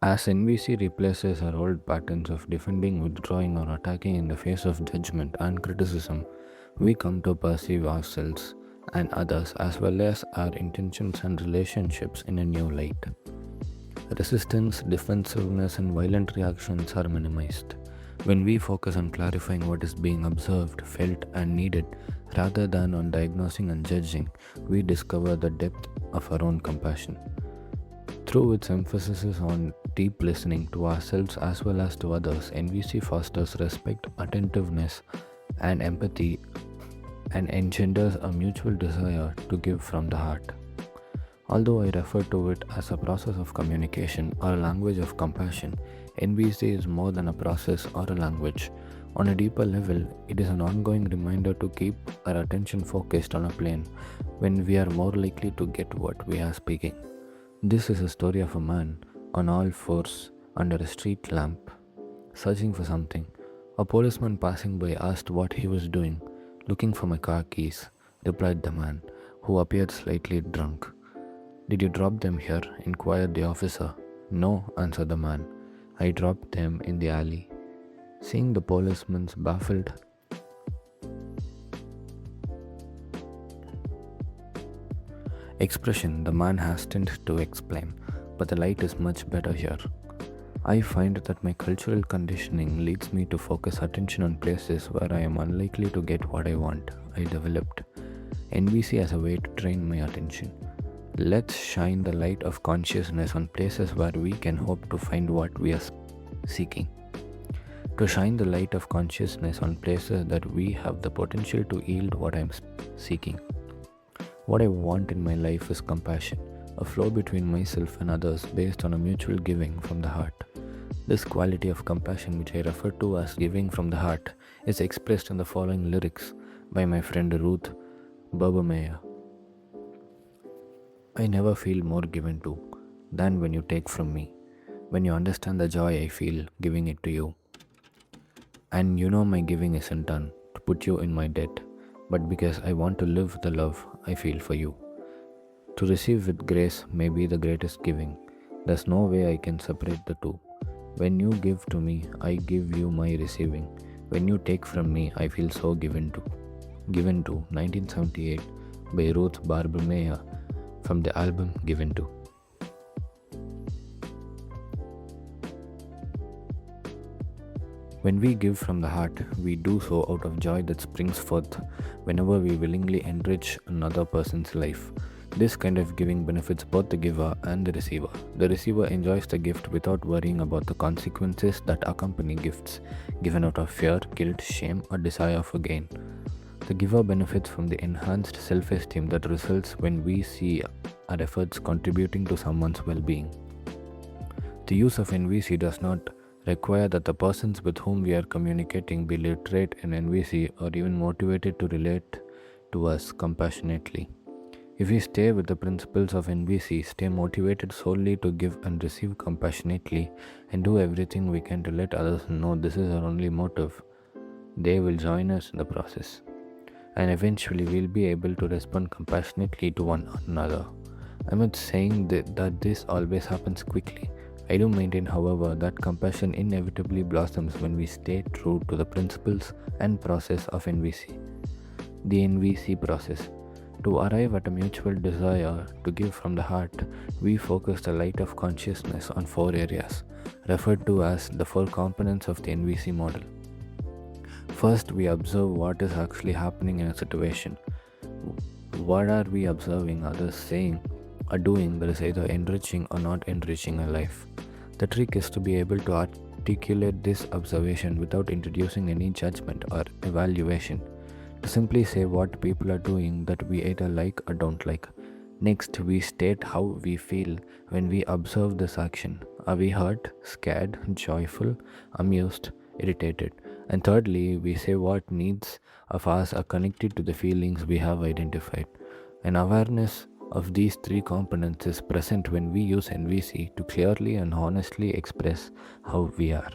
As NVC replaces our old patterns of defending, withdrawing, or attacking in the face of judgment and criticism, we come to perceive ourselves and others as well as our intentions and relationships in a new light. Resistance, defensiveness, and violent reactions are minimized. When we focus on clarifying what is being observed, felt, and needed, rather than on diagnosing and judging, we discover the depth of our own compassion. Through its emphasis on deep listening to ourselves as well as to others, NVC fosters respect, attentiveness, and empathy and engenders a mutual desire to give from the heart. Although I refer to it as a process of communication or a language of compassion, NVC is more than a process or a language. On a deeper level, it is an ongoing reminder to keep our attention focused on a plane when we are more likely to get what we are speaking. This is a story of a man on all fours under a street lamp, searching for something. A policeman passing by asked what he was doing. "Looking for my car keys," replied the man, who appeared slightly drunk. "Did you drop them here?" inquired the officer. "No," answered the man. "I dropped them in the alley." Seeing the policeman's baffled expression, the man hastened to explain, "But the light is much better here. I find that my cultural conditioning leads me to focus attention on places where I am unlikely to get what I want. I developed NVC as a way to train my attention. Let's shine the light of consciousness on places where we can hope to find what we are seeking. To shine the light of consciousness on places that we have the potential to yield what I am seeking. What I want in my life is compassion, a flow between myself and others based on a mutual giving from the heart. This quality of compassion, which I refer to as giving from the heart, is expressed in the following lyrics by my friend Ruth Berbermeyer. I never feel more given to than when you take from me, when you understand the joy I feel giving it to you. And you know my giving isn't done to put you in my debt, but because I want to live the love I feel for you. To receive with grace may be the greatest giving. There's no way I can separate the two. When you give to me, I give you my receiving. When you take from me, I feel so given to. Given to, 1978, by Ruth Barbermeyer, from the album Given to. When we give from the heart, we do so out of joy that springs forth whenever we willingly enrich another person's life. This kind of giving benefits both the giver and the receiver. The receiver enjoys the gift without worrying about the consequences that accompany gifts given out of fear, guilt, shame, or desire for gain. The giver benefits from the enhanced self-esteem that results when we see our efforts contributing to someone's well-being. The use of NVC does not require that the persons with whom we are communicating be literate in NVC or even motivated to relate to us compassionately. If we stay with the principles of NVC, stay motivated solely to give and receive compassionately, and do everything we can to let others know this is our only motive, they will join us in the process. And eventually we'll be able to respond compassionately to one another. I'm not saying that this always happens quickly. I do maintain, however, that compassion inevitably blossoms when we stay true to the principles and process of NVC. The NVC process. To arrive at a mutual desire to give from the heart, we focus the light of consciousness on 4 areas, referred to as the 4 components of the NVC model. First, we observe what is actually happening in a situation. What are we observing others saying or doing that is either enriching or not enriching our life? The trick is to be able to articulate this observation without introducing any judgment or evaluation. To simply say what people are doing that we either like or don't like. Next, we state how we feel when we observe this action. Are we hurt, scared, joyful, amused, irritated? And thirdly, we say what needs of us are connected to the feelings we have identified. An awareness of these 3 components is present when we use NVC to clearly and honestly express how we are.